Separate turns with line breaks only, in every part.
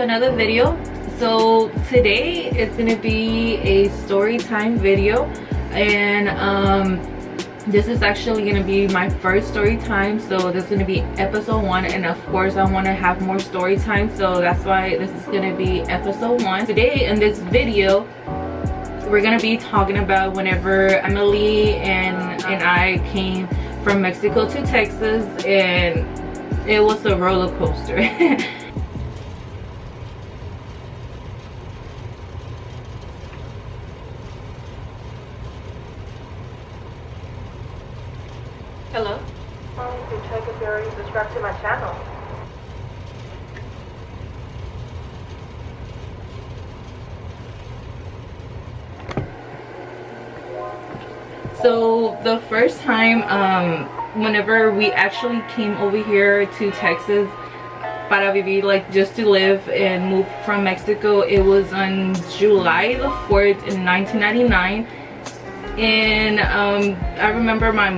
to another video. So today it's gonna be a story time video, and this is actually gonna be my first story time. So this is gonna be episode 1, and of course I want to have more story time, so that's why this is gonna be episode 1. Today in this video we're gonna be talking about whenever Emily and I came from Mexico to Texas, and it was a roller coaster. Hello?
Calling to check if you're already subscribed to my channel.
So the first time whenever we actually came over here to Texas para vivir, like just to live and move from Mexico, it was on July the 4th in 1999. And I remember my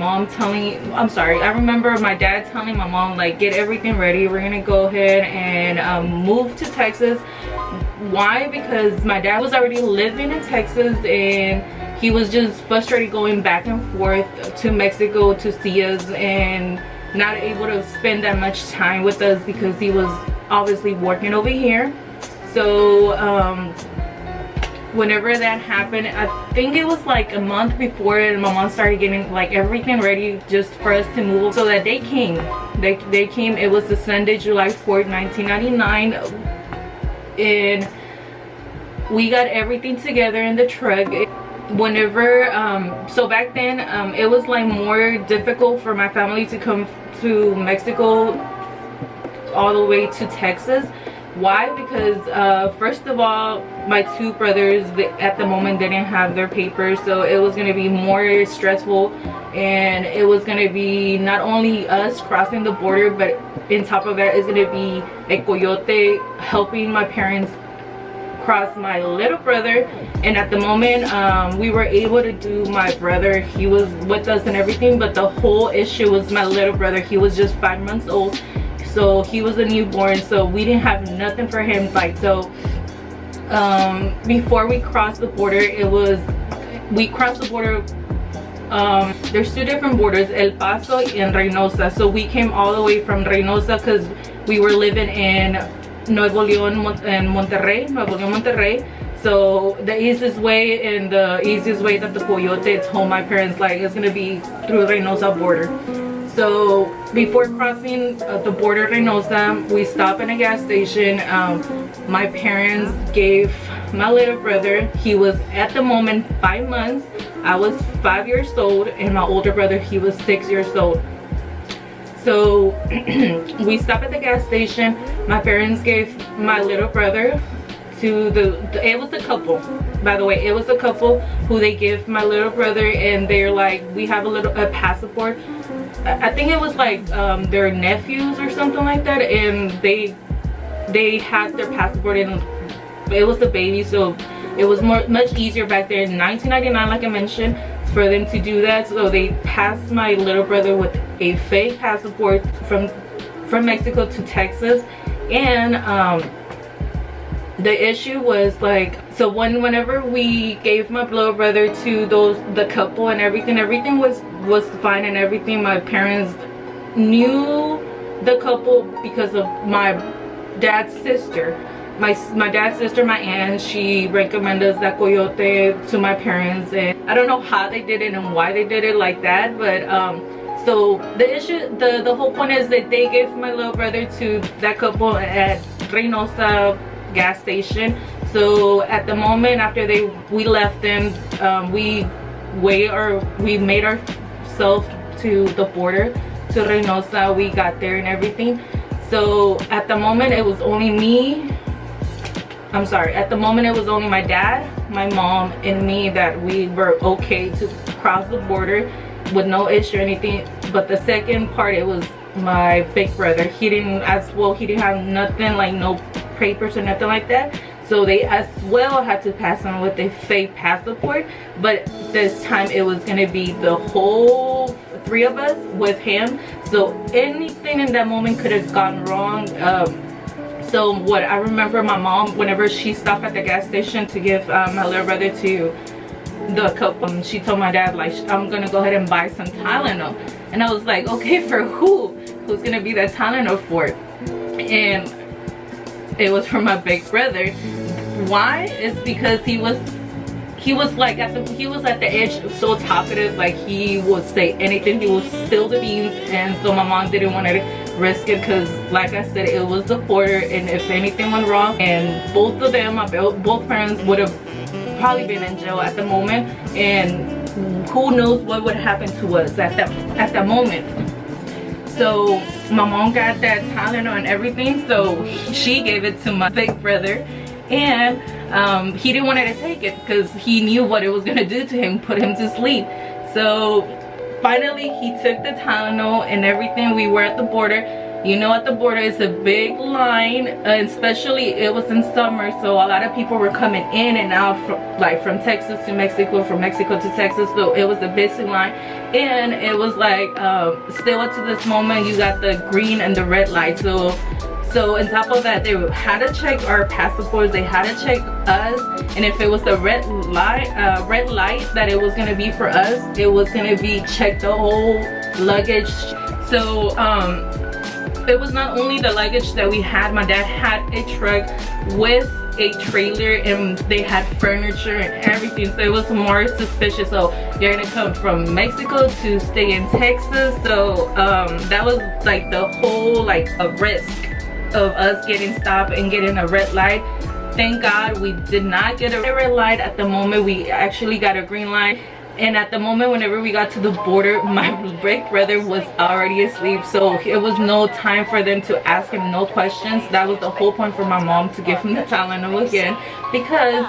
dad telling my mom, like, get everything ready, we're gonna go ahead and move to Texas. Why? Because my dad was already living in Texas and he was just frustrated going back and forth to Mexico to see us and not able to spend that much time with us because he was obviously working over here. So whenever that happened, I think it was like a month before, and my mom started getting like everything ready just for us to move. So that they came, they came. It was the Sunday, July 4th, 1999, and we got everything together in the truck. Whenever so back then it was like more difficult for my family to come to Mexico all the way to Texas. Why? Because first of all, my two brothers at the moment didn't have their papers, so it was going to be more stressful, and it was going to be not only us crossing the border, but in top of that is going to be a coyote helping my parents cross my little brother. And at the moment we were able to do my brother, he was with us and everything, but the whole issue was my little brother. He was just 5 months old, so he was a newborn, so we didn't have nothing for him. Like, so before we crossed the border, we crossed the border, there's two different borders, El Paso and Reynosa. So we came all the way from Reynosa because we were living in Nuevo León and Monterrey, Nuevo León, Monterrey. So the easiest way that the coyote told my parents, like, it's gonna be through Reynosa border. So before crossing the border Reynosa, we stopped at a gas station. My parents gave my little brother, he was at the moment 5 months, I was 5 years old, and my older brother, he was 6 years old. So we stopped at the gas station. My parents gave my little brother to it was a couple, by the way, it was a couple who they give my little brother, and they're like, we have a passport. I think it was like their nephews or something like that, and they had their passport, and it was a baby, so it was much easier back there in 1999, like I mentioned, for them to do that. So they passed my little brother with a fake passport from Mexico to Texas. And the issue was, like, so whenever we gave my little brother to the couple and everything was fine and everything. My parents knew the couple because of my dad's sister. My dad's sister, my aunt, she recommended that coyote to my parents, and I don't know how they did it and why they did it like that, but so the whole point is that they gave my little brother to that couple at Reynosa gas station. So at the moment after we left them, we made ourselves to the border to Reynosa. We got there and everything. So at the moment it was only my dad, my mom, and me that we were okay to cross the border with no issue or anything. But the second part, it was my big brother. He didn't have nothing, like no papers or nothing like that. So they as well had to pass on with a fake passport. But this time it was gonna be the whole 3 of us with him. So anything in that moment could have gone wrong. So what I remember, my mom, whenever she stopped at the gas station to give my little brother to the couple, she told my dad, like, I'm gonna go ahead and buy some Tylenol. And I was like, okay, for who? Who's gonna be that Tylenol for? And it was for my big brother. Why? It's because he was like at the edge, so talkative, like he would say anything, he would spill the beans. And so my mom didn't want to risk it, because like I said, it was the porter, and if anything went wrong, and both of them, both parents would have probably been in jail at the moment, and who knows what would happen to us at that moment. So my mom got that Tylenol and everything, so she gave it to my big brother, and he didn't want to take it because he knew what it was gonna do to him, put him to sleep. So finally he took the Tylenol and everything. We were at the border. You know, at the border is a big line, especially it was in summer, so a lot of people were coming in and out from Texas to Mexico, from Mexico to Texas. So it was a busy line, and it was like still up to this moment you got the green and the red light. So on top of that, they had to check our passports, they had to check us, and if it was a red light that it was gonna be for us, it was gonna be checked the whole luggage. So it was not only the luggage that we had. My dad had a truck with a trailer, and they had furniture and everything, so it was more suspicious. So you're gonna come from Mexico to stay in Texas, so that was like the whole, like, a risk of us getting stopped and getting a red light. Thank God we did not get a red light at the moment. We actually got a green light. And at the moment, whenever we got to the border, my big brother was already asleep, so it was no time for them to ask him no questions. That was the whole point for my mom to give him the Tylenol again, because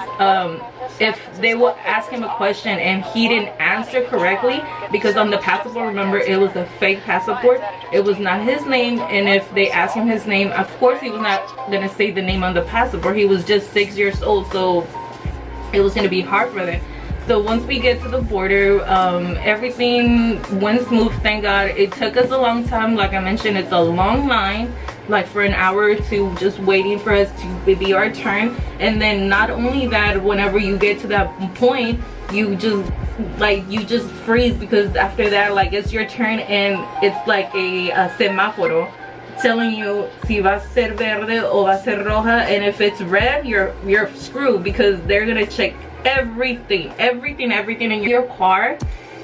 if they would ask him a question and he didn't answer correctly, because on the passport, remember, it was a fake passport, it was not his name, and if they asked him his name, of course he was not gonna say the name on the passport. He was just 6 years old, so it was gonna be hard for them. So once we get to the border, everything went smooth, thank God. It took us a long time. Like I mentioned, it's a long line, like for an hour or two, just waiting for us to be our turn. And then not only that, whenever you get to that point, you just freeze, because after that, like, it's your turn, and it's like a semáforo telling you si va a ser verde o va a ser roja, and if it's red, you're screwed, because they're gonna check everything in your car,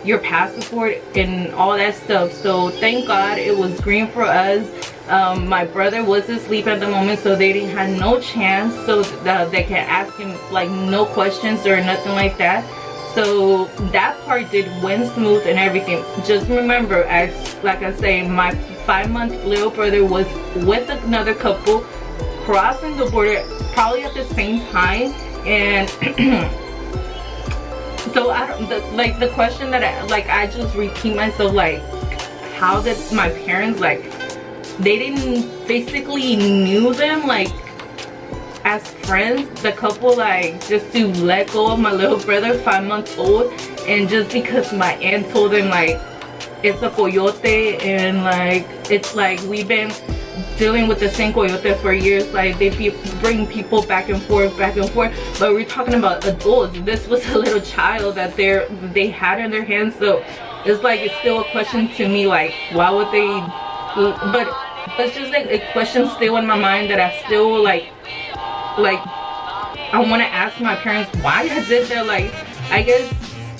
your passport, and all that stuff. So thank God it was green for us. My brother was asleep at the moment, so they didn't have no chance, so they can ask him like no questions or nothing like that. So that part went smooth and everything. Just remember, like I say, my 5-month little brother was with another couple crossing the border probably at the same time, and so the question that I just repeat myself, like, how did my parents, like, they didn't basically knew them like as friends, the couple, like, just to let go of my little brother, 5 months old, and just because my aunt told them, like, it's a coyote, and like, it's like we've been dealing with the same coyote for years, like they bring people back and forth, but we're talking about adults. This was a little child that they had in their hands, so it's like, it's still a question to me, like, why would they? But it's just like a question still in my mind that I still like I want to ask my parents why I did that. Like, I guess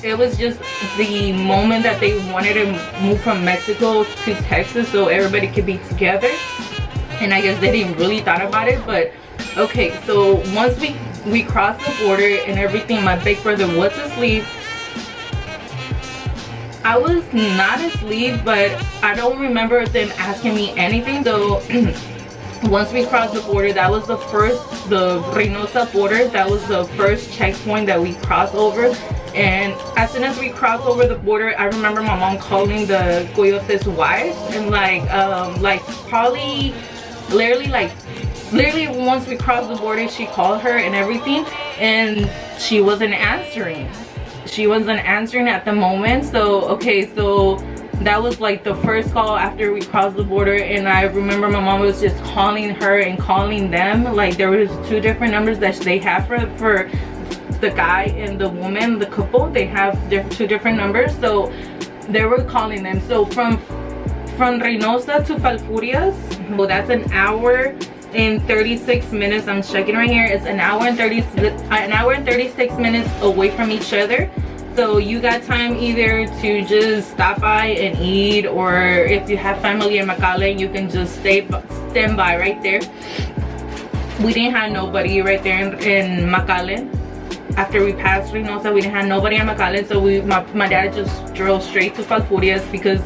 it was just the moment that they wanted to move from Mexico to Texas so everybody could be together, and I guess they didn't really thought about it. But okay, so once we crossed the border and everything, my big brother was asleep. I was not asleep, but I don't remember them asking me anything. So once we crossed the border, that was the Reynosa border, that was the first checkpoint that we crossed over. And as soon as we crossed over the border, I remember my mom calling the coyote's wife, and like probably literally once we crossed the border, she called her and everything, and she wasn't answering at the moment. So okay, so That was like the first call after we crossed the border, and I remember my mom was just calling her and calling them. Like there was 2 different numbers that they have for the guy and the woman, the couple. They have 2 different numbers, so they were calling them. So from Reynosa to Falfurrias, well, that's an hour and 36 minutes. I'm checking right here. It's an hour and 36 minutes away from each other. So you got time either to just stop by and eat, or if you have family in McAllen, you can just stand by right there. We didn't have nobody right there in McAllen. After we passed Reynosa, we didn't have nobody in McAllen, so my dad just drove straight to Falfurrias, because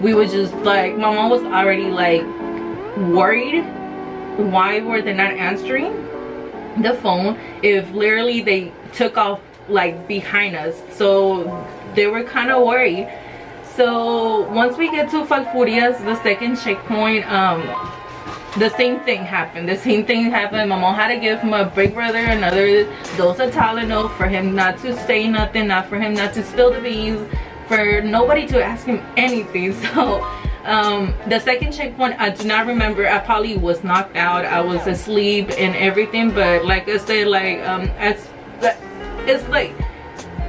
we were just like, my mom was already like worried. Why were they not answering the phone if literally they took off like behind us? So they were kind of worried. So once we get to Falfurrias, the second checkpoint, the same thing happened. My mom had to give my big brother another dose of Tylenol for him not to say nothing, not for him not to spill the beans, for nobody to ask him anything. So the second checkpoint, I do not remember. I probably was knocked out, I was asleep and everything. But like I said, like it's like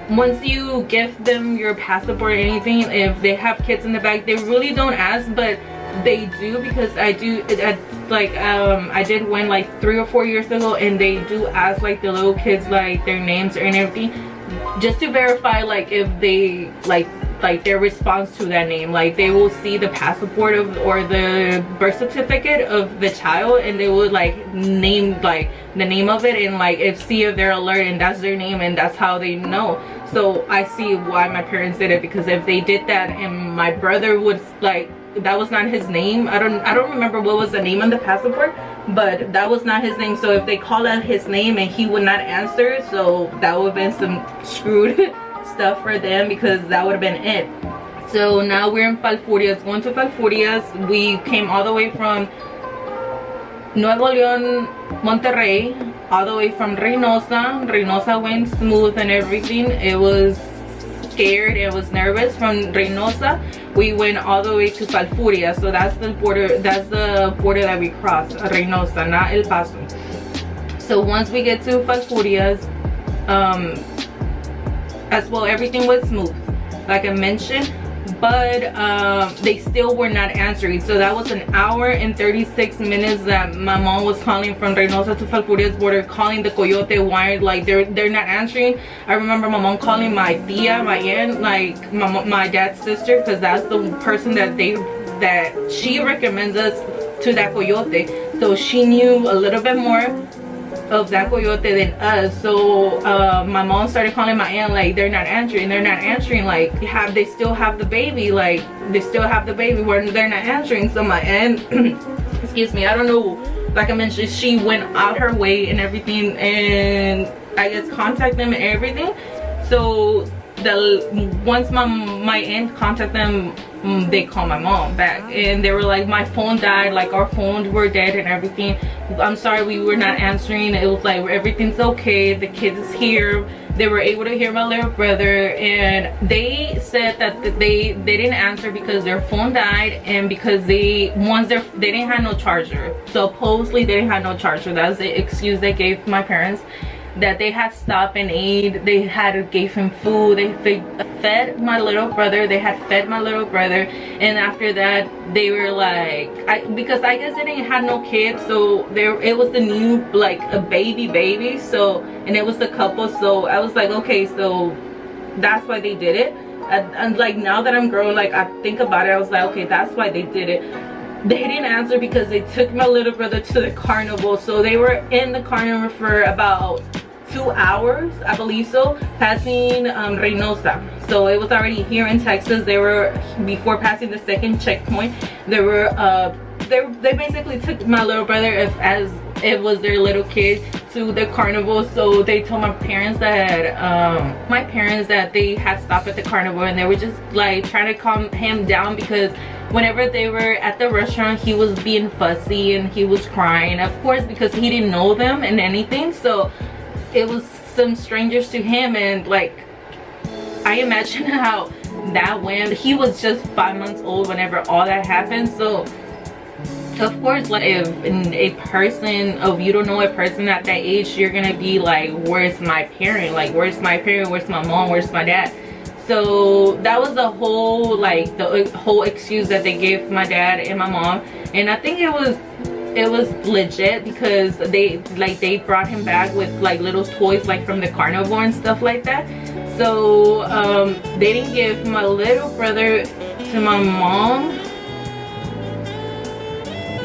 once you give them your passport or anything, if they have kids in the back, they really don't ask, but they do, because I did one like 3 or 4 years ago, and they do ask like the little kids like their names and everything, just to verify like if they like their response to that name. Like they will see the passport or the birth certificate of the child, and they would like name like the name of it, and like see if they're alert and that's their name, and that's how they know. So I see why my parents did it, because if they did that and my brother would like, that was not his name. I don't remember what was the name on the passport, but that was not his name. So if they call out his name and he would not answer, so that would have been some screwed stuff for them, because that would have been it. So now we're in Falfurrias, going to Falfurrias. We came all the way from Nuevo León, Monterrey, all the way from Reynosa went smooth and everything. It was scared, it was nervous. From Reynosa we went all the way to Falfurrias, so that's the border that we crossed, Reynosa, not El Paso. So once we get to Falfurrias, as well, everything was smooth like I mentioned, but they still were not answering. So that was an hour and 36 minutes that my mom was calling from Reynosa to Falfurrias border, calling the coyote. Why like they're not answering. I remember my mom calling my tia, my aunt, like my dad's sister, because that's the person that she recommends us to, that coyote. So she knew a little bit more of that coyote than us. So my mom started calling my aunt, like they're not answering, like they still have the baby, like they still have the baby, where they're not answering. So my aunt excuse me, I don't know, like I mentioned, she went out her way and everything, and I guess contact them and everything. So once my aunt contacted them, they called my mom back, and they were like, my phone died, like our phones were dead and everything. I'm sorry, we were not answering. It was like, everything's okay, the kid is here. They were able to hear my little brother, and they said that they didn't answer because their phone died, and because they didn't have no charger. Supposedly they didn't have no charger. That's the excuse they gave my parents, that they had stopped and ate. They had gave him food. They fed my little brother. And after that they were like, because I guess they didn't have no kids, so it was the new, like a baby. So, and it was the couple. So I was like, okay, so that's why they did it. And like now that I'm grown, like I think about it, I was like, okay, that's why they did it. They didn't answer because they took my little brother to the carnival. So they were in the carnival for about 2 hours, I believe so, passing Reynosa. So it was already here in Texas. They were, before passing the second checkpoint, they were they basically took my little brother as it was their little kid to the carnival. So they told my parents that they had stopped at the carnival, and they were just like trying to calm him down, because whenever they were at the restaurant, he was being fussy and he was crying, of course, because he didn't know them and anything. So it was some strangers to him, and like I imagine how that went. He was just 5 months old whenever all that happened. So of course, like, if a person, if you don't know a person at that age, you're gonna be like, where's my parent? Like, where's my parent? Where's my mom? Where's my dad? So that was the whole, like, the whole excuse that they gave my dad and my mom. And I think it was legit, because they brought him back with like little toys, like from the carnival and stuff like that. So they didn't give my little brother to my mom.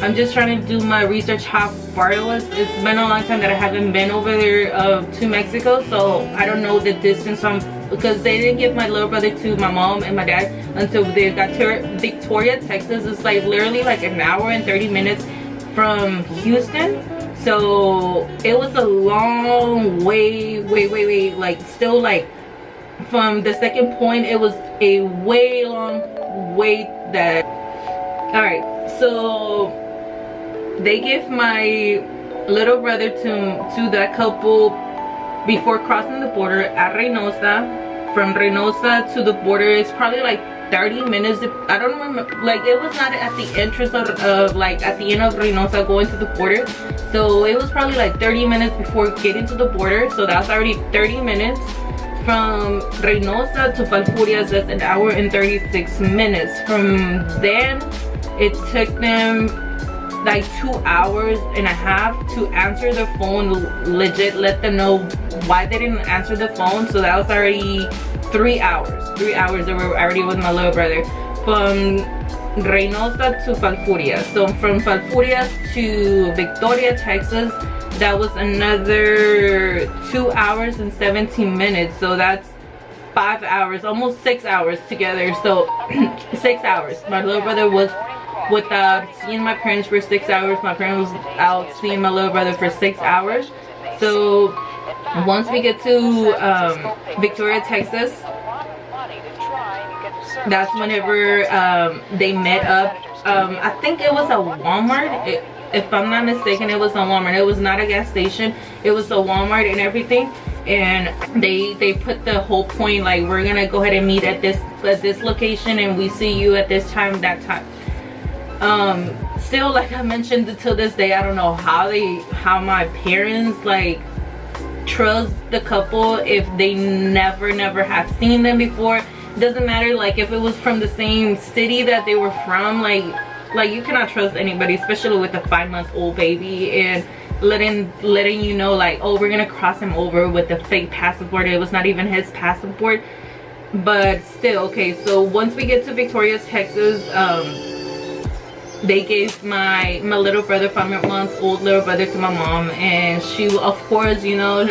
I'm just trying to do my research how far it was. It's been a long time that I haven't been over there to Mexico, so I don't know the distance from, because they didn't give my little brother to my mom and my dad until they got to Victoria, Texas. It's like literally like an hour and 30 minutes from Houston. So it was a long way, like, still, like, from the second point, it was a way long wait. That, all right, so they gave my little brother to that couple before crossing the border at Reynosa. From Reynosa to the border, it's probably like 30 minutes. I don't remember, like, it was not at the entrance of like at the end of Reynosa going to the border. So it was probably like 30 minutes before getting to the border. So that's already 30 minutes. From Reynosa to Falfurrias, that's an hour and 36 minutes. From then, it took them like 2.5 hours to answer the phone. Legit let them know why they didn't answer the phone. So that was already 3 hours. 3 hours they were already with my little brother. From Reynosa to Falfurrias. So from Falfurrias to Victoria, Texas, that was another 2 hours and 17 minutes. So that's 5 hours, almost 6 hours together. So 6 hours. My little brother was without seeing my parents for 6 hours. My parents was out seeing my little brother for 6 hours. So once we get to Victoria, Texas, that's whenever they met up. I think it was a Walmart. If I'm not mistaken, it was a Walmart. It was not a gas station. It was a Walmart and everything. And they put the whole point, like, we're gonna go ahead and meet at this location, and we see you at this time, that time. Still, like I mentioned, till this day, I don't know how my parents, like, trust the couple if they never have seen them before. Doesn't matter, like, if it was from the same city that they were from, like you cannot trust anybody, especially with a 5-month-old baby, and letting you know, like, oh, we're gonna cross him over with a fake passport. It was not even his passport. But still, okay, so once we get to Victoria, Texas, they gave my little brother, 5-month-old little brother, to my mom. And she, of course, you know,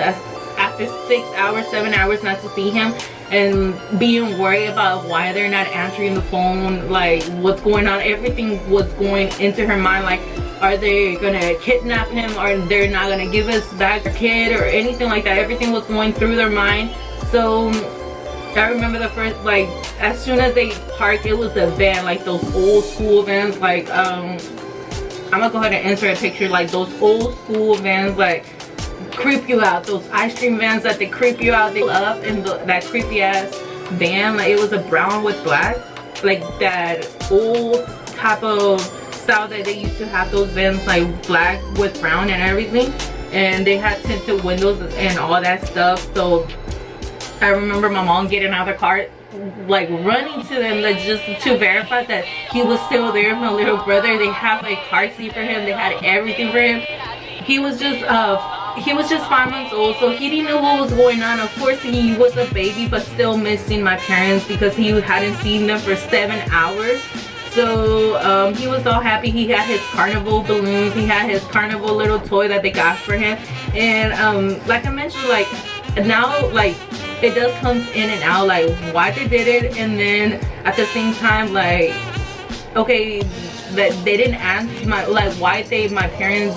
after 6 hours, 7 hours not to see him, and being worried about why they're not answering the phone, like, what's going on, everything was going into her mind, like, are they gonna kidnap him, or they're not gonna give us back the kid, or anything like that. Everything was going through their mind. So I remember the first, like, as soon as they parked, it was a van, like those old school vans, like, I'm gonna go ahead and insert a picture, like those old school vans, like, creep you out. Those ice cream vans that they creep you out. They up in that creepy ass van, like, it was a brown with black, like that old type of style that they used to have, those vans, like black with brown and everything. And they had tinted windows and all that stuff. So I remember my mom getting out of the car, like running to them, like, just to verify that he was still there, my little brother. They had a car seat for him, they had everything for him. He was just 5 months old, so he didn't know what was going on. Of course, he was a baby, but still missing my parents because he hadn't seen them for 7 hours. So he was all happy. He had his carnival balloons, he had his carnival little toy that they got for him. And like I mentioned, like, now, like, it does come in and out, like, why they did it. And then at the same time, like, okay, that they didn't ask my, like, why my parents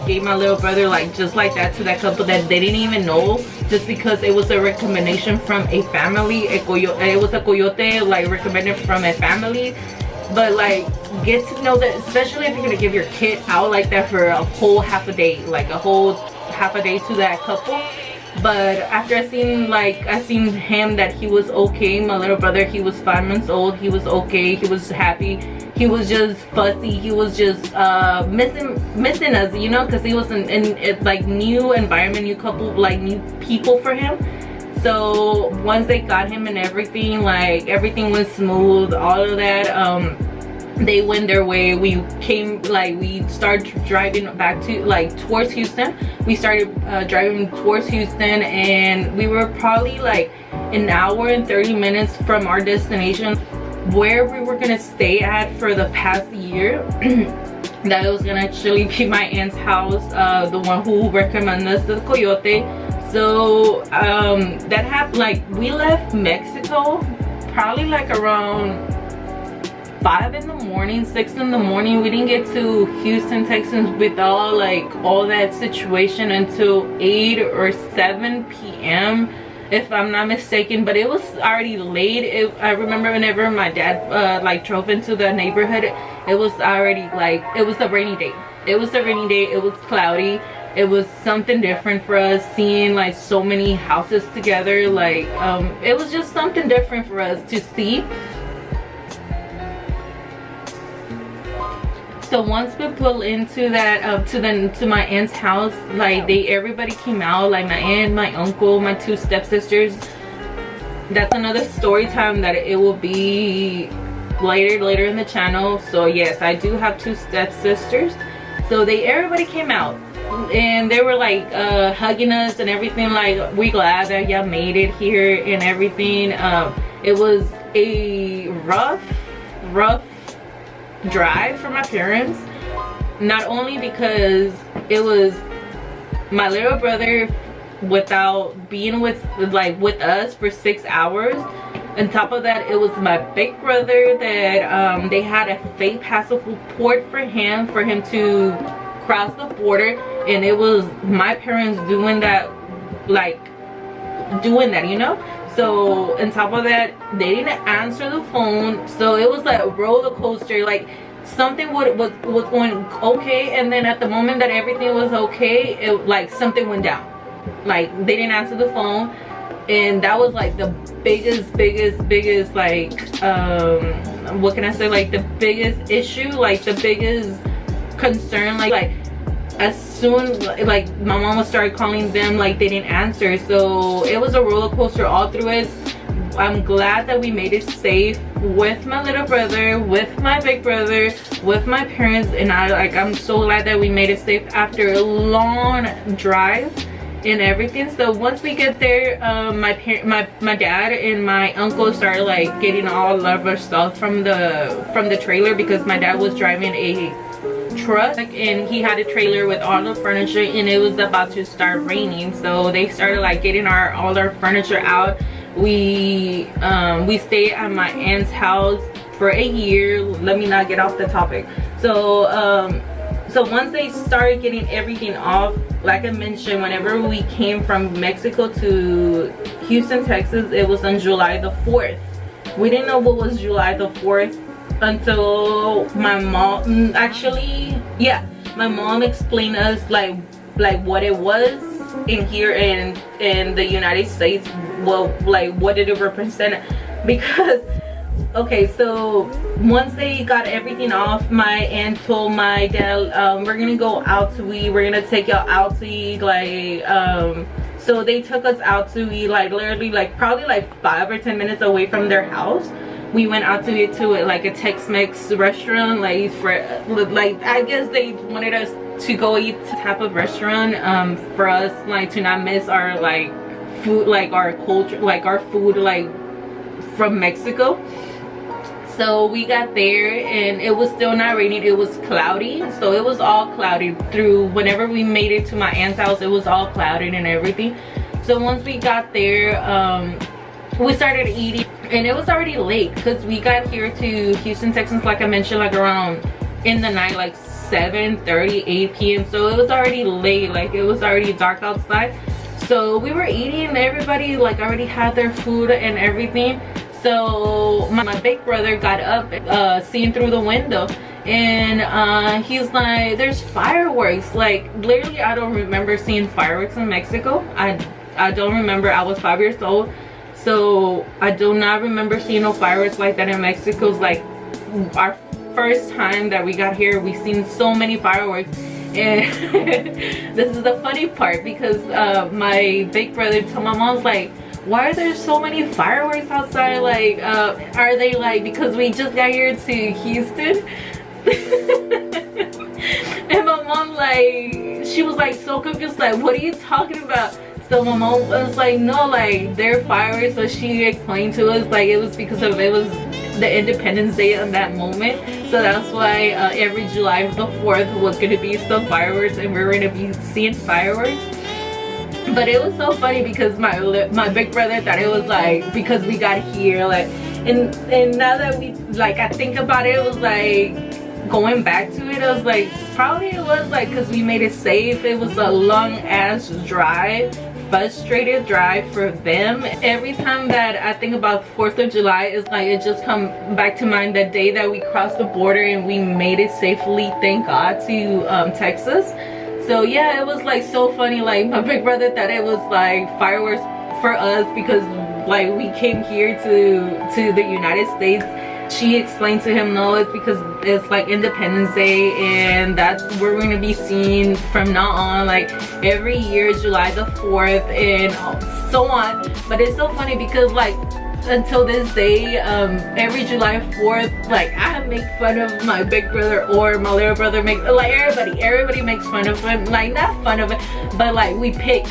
gave my little brother, like, just like that to that couple that they didn't even know, just because it was a recommendation from a family. It was a coyote, like, recommended from a family. But, like, get to know that, especially if you're gonna give your kid out like that for a whole half a day, like a whole half a day to that couple. But after I seen him that he was okay. My little brother, he was 5 months old, he was okay, he was happy, he was just fussy, he was just missing us, you know, because he was in like new environment, new couple, like new people for him. So once they got him and everything, like everything went smooth, all of that. They went their way. We started driving back to like towards Houston. We started driving towards Houston, and we were probably like an hour and 30 minutes from our destination, where we were gonna stay at for the past year. That was gonna actually be my aunt's house, the one who recommended us the Coyote. So that happened, like we left Mexico probably like around 5 in the morning, 6 in the morning. We didn't get to Houston, Texas with all that situation until 8 or 7 p.m. if I'm not mistaken, but it was already late. I remember whenever my dad like drove into the neighborhood, it was already like, it was a rainy day. It was a rainy day, it was cloudy. It was something different for us, seeing like so many houses together. Like it was just something different for us to see. So once we pull into that to my aunt's house, like everybody came out, like my aunt, my uncle, my 2 stepsisters. That's another story time that it will be later in the channel. So yes, I do have 2 stepsisters. So everybody came out, and they were like hugging us and everything, like we glad that y'all made it here and everything. It was a rough drive for my parents, not only because it was my little brother without being with us for 6 hours. On top of that, it was my big brother that they had a fake passport for him to cross the border, and it was my parents doing that, you know. So on top of that, they didn't answer the phone. So it was like a roller coaster. Like something was going okay, and then at the moment that everything was okay, it like something went down. Like they didn't answer the phone, and that was like the biggest like what can I say, like the biggest issue, like the biggest concern. Like as soon like my mom would start calling them, like they didn't answer. So it was a roller coaster all through it. I'm glad that we made it safe with my little brother, with my big brother, with my parents, and I'm so glad that we made it safe after a long drive and everything. So once we get there, my dad and my uncle started like getting all of our stuff from the trailer, because my dad was driving a truck and he had a trailer with all the furniture, and it was about to start raining. So they started like getting all our furniture out. We stayed at my aunt's house for a year. Let me not get off the topic. So so once they started getting everything off, like I mentioned, whenever we came from Mexico to Houston, Texas, it was on July the 4th. We didn't know what was July the 4th until my mom, actually, yeah, my mom explained us like what it was in here in the United States. Well, like what did it represent? Because okay, so once they got everything off, my aunt told my dad, we're gonna go out to eat, we're gonna take y'all out to eat, like so they took us out to eat, like literally like probably like 5 or 10 minutes away from their house. We went out to eat to like a Tex-Mex restaurant, like I guess they wanted us to go eat the type of restaurant for us like to not miss our like food, like our culture, like our food like from Mexico. So we got there and it was still not raining, it was cloudy. So it was all cloudy through whenever we made it to my aunt's house. It was all clouded and everything. So once we got there, we started eating, and it was already late because we got here to Houston, Texas, like I mentioned, like around in the night, like 7:30, 8 p.m. So it was already late, like it was already dark outside. So we were eating and everybody like already had their food and everything. So my big brother got up, seeing through the window, and he's like, there's fireworks. Like literally I don't remember seeing fireworks in Mexico. I I don't remember. I was 5 years old, so I do not remember seeing no fireworks like that in Mexico. It's like our first time that we got here, we seen so many fireworks. And this is the funny part, because my big brother told my mom, like, why are there so many fireworks outside? Like, are they like because we just got here to Houston? And my mom, like, she was like so confused, like, what are you talking about? So my mom was like, no, like, they're fireworks. So she explained to us, like, it was because of, it was the Independence Day on that moment, so that's why every July the 4th was going to be some fireworks, and we were going to be seeing fireworks. But it was so funny because my big brother thought it was like because we got here, like, and now that we, like, I think about it, it was like, going back to it, I was like, probably it was like because we made it safe. It was a long ass drive, frustrated drive for them. Every time that I think about 4th of July, it's like it just come back to mind the day that we crossed the border and we made it safely, thank God, to Texas. So yeah, it was like so funny. Like, my big brother thought it was like fireworks for us because, like, we came here to the United States. She explained to him, no, it's because it's like Independence Day, and that's where we're gonna be seen from now on, like every year, July the 4th, and so on. But it's so funny because, like, until this day, every July 4th, like, I make fun of my big brother, or my little brother make, like, everybody makes fun of him, like, not fun of it, but like we pick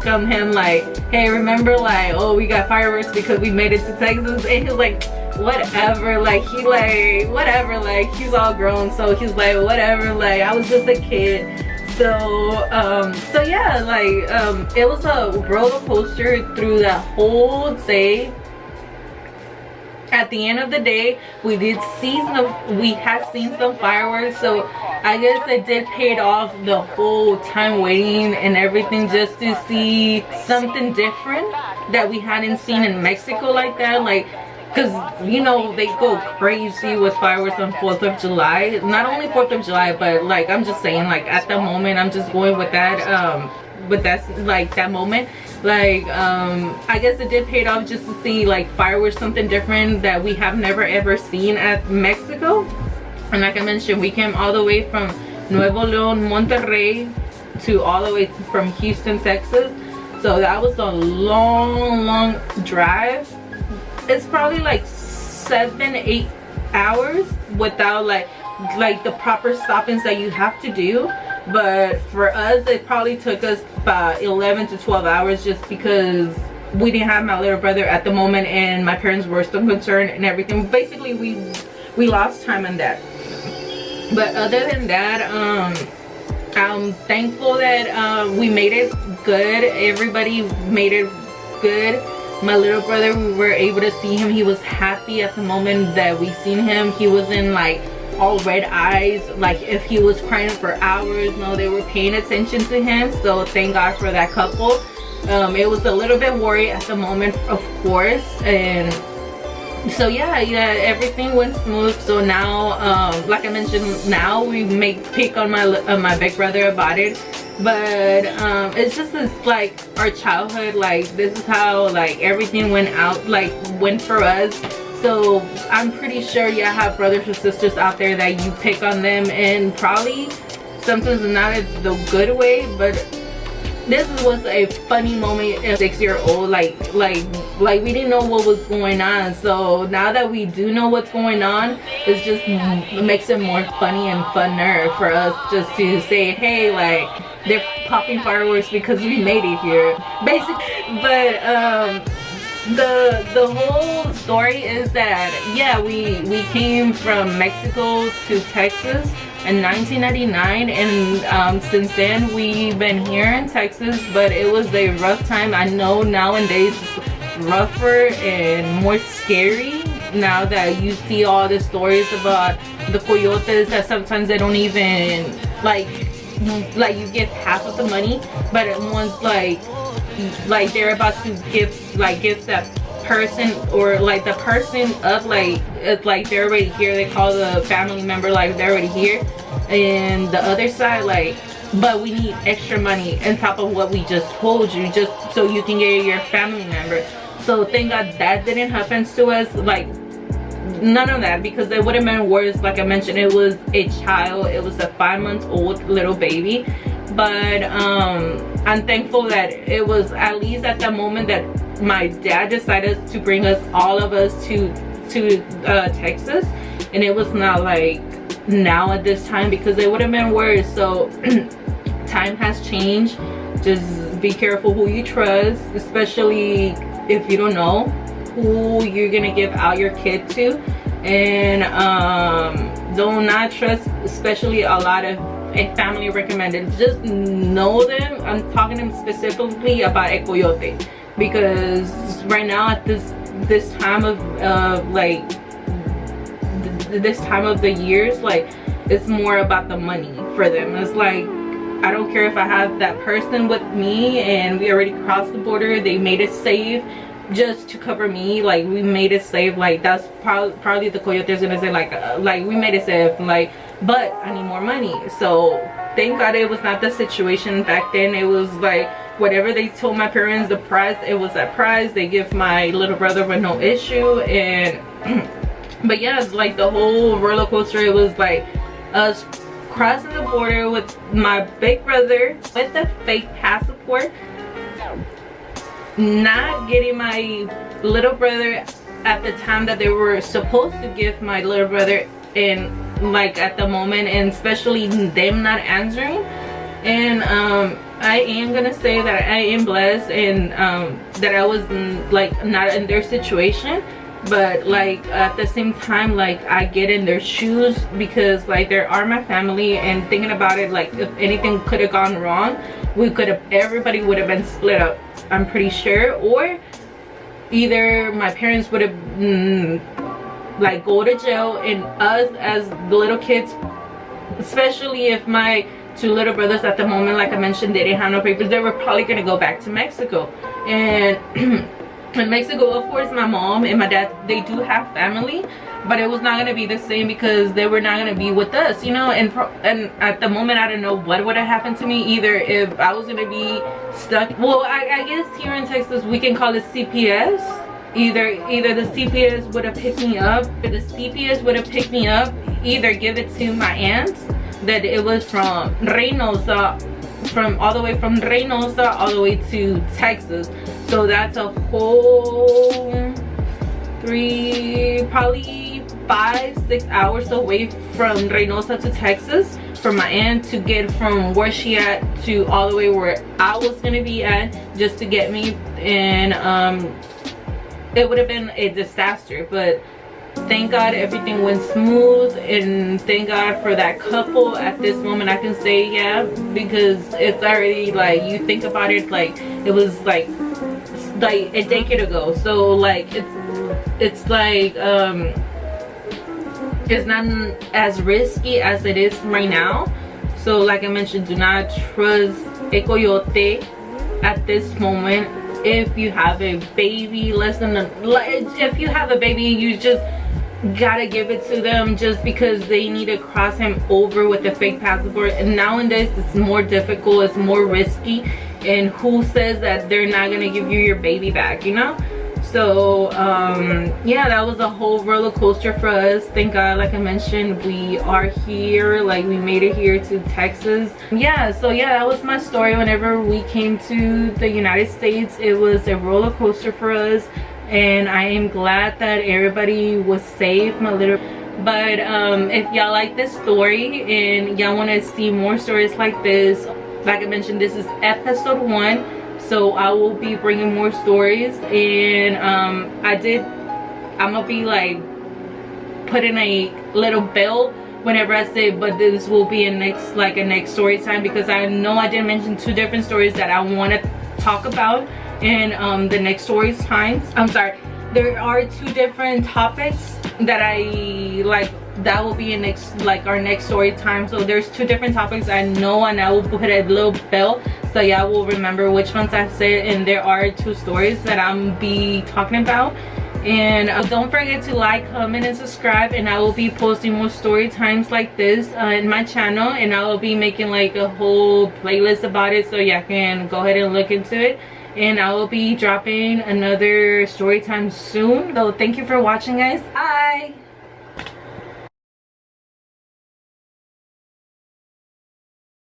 on him, like, hey, remember, like, oh, we got fireworks because we made it to Texas. And he's like, whatever, like, he like, whatever, like, he's all grown, so he's like, whatever, like, I was just a kid. So yeah, like, it was a roller coaster through that whole day. At the end of the day, we had seen some fireworks, so I guess it did pay off the whole time waiting and everything, just to see something different that we hadn't seen in Mexico like that. Like, because, you know, they go crazy with fireworks on 4th of July. Not only 4th of July, but, like, I'm just saying, like, at the moment, I'm just going with that, like, that moment. Like, I guess it did pay off just to see, like, fireworks, something different that we have never ever seen at Mexico. And like I mentioned, we came all the way from Nuevo León, Monterrey, to all the way from Houston, Texas. So that was a long drive. It's probably like 7-8 hours without like the proper stoppings that you have to do. But for us, it probably took us about 11 to 12 hours, just because we didn't have my little brother at the moment, and my parents were still concerned and everything. Basically, we lost time on that. But other than that, I'm thankful that we made it good. Everybody made it good. My little brother, we were able to see him. He was happy at the moment that we seen him. He wasn't like all red eyes, like if he was crying for hours. No, they were paying attention to him. So thank God for that couple. It was a little bit worried at the moment, of course, and so yeah, everything went smooth. So now, like I mentioned, now we pick on my big brother about it. But it's just this, like, our childhood, like, this is how, like, everything went for us. So I'm pretty sure you have brothers or sisters out there that you pick on them, and probably sometimes not in the good way, but this was a funny moment at 6-year-old. Like we didn't know what was going on. So now that we do know what's going on, it just makes it more funny and funner for us just to say, hey, like, they're popping fireworks because we made it here, basically. But the whole story is that, yeah, we came from Mexico to Texas in 1999, and since then we've been here in Texas. But it was a rough time. I know nowadays it's rougher and more scary now that you see all the stories about the coyotes, that sometimes they don't even like you get half of the money, but once like they're about to give that person, or like the person up, like it's like they're already here, they call the family member, like they're already here, and the other side, like but we need extra money on top of what we just told you, just so you can get your family member. So thank God that didn't happen to us, like none of that, because it would have been worse. Like I mentioned, it was a child, it was a 5-month-old little baby. But I'm thankful that it was at least at the moment that my dad decided to bring us, all of us, to Texas, and it was not like now at this time, because it would have been worse. So time has changed. Just be careful who you trust, especially if you don't know who you're gonna give out your kid to. And do not trust, especially a lot of a family recommended. Just know them. I'm talking to them specifically about a coyote, because right now at this time of like this time of the years, like it's more about the money for them. It's like, I don't care if I have that person with me and we already crossed the border, they made it safe just to cover me, like we made it safe. Like that's probably the coyote is gonna say like we made it safe, like, but I need more money. So thank God it was not the situation back then. It was like whatever they told my parents, the price, it was that price. They give my little brother with no issue. And but yeah, it's like the whole roller coaster. It was like us crossing the border with my big brother with a fake passport, not getting my little brother at the time that they were supposed to give my little brother, in like at the moment, and especially them not answering. And I am gonna say that I am blessed, and that I was like not in their situation. But like at the same time, like I get in their shoes, because like they are my family, and thinking about it, like if anything could have gone wrong, we could have, everybody would have been split up, I'm pretty sure. Or either my parents would have like go to jail, and us as the little kids, especially if my 2 little brothers at the moment, like I mentioned, they didn't have no papers, they were probably gonna go back to Mexico. And in Mexico, of course, my mom and my dad, they do have family, but it was not gonna be the same, because they were not gonna be with us, you know. And at the moment, I don't know what would have happened to me, either if I was gonna be stuck. Well, I guess here in Texas we can call it CPS. Either the CPS would have picked me up, or the CPS would have picked me up, either give it to my aunts, that it was from Reynosa, from all the way from Reynosa all the way to Texas. So that's a whole probably 5-6 hours away from Reynosa to Texas, for my aunt to get from where she at to all the way where I was gonna be at, just to get me. And it would have been a disaster, but thank God everything went smooth, and thank God for that couple. At this moment I can say yeah, because it's already like, you think about it, like it was like a decade ago. So like it's like it's not as risky as it is right now. So like I mentioned, do not trust a coyote at this moment. If you have a baby if you have a baby, you just gotta give it to them, just because they need to cross him over with a fake passport. And nowadays it's more difficult, it's more risky, and who says that they're not gonna give you your baby back, you know? So yeah, that was a whole roller coaster for us. Thank God, like I mentioned, we are here, like we made it here to Texas. Yeah, so yeah, that was my story. Whenever we came to the United States, it was a roller coaster for us, and I am glad that everybody was safe, my little. But if y'all like this story and y'all want to see more stories like this, like I mentioned, this is episode 1. So I will be bringing more stories. And I'm gonna be like putting a little bell whenever I say, but this will be a next story time, because I know I didn't mention 2 different stories that I want to talk about in the next stories times. I'm sorry, there are 2 different topics that I like, that will be in our next story time. So there's 2 different topics I know, and I will put a little bell so y'all will remember which ones I said. And there are 2 stories that I'm be talking about. And don't forget to like, comment, and subscribe, and I will be posting more story times like this in my channel, and I will be making like a whole playlist about it, so y'all can go ahead and look into it. And I will be dropping another story time soon. So thank you for watching, guys. Bye.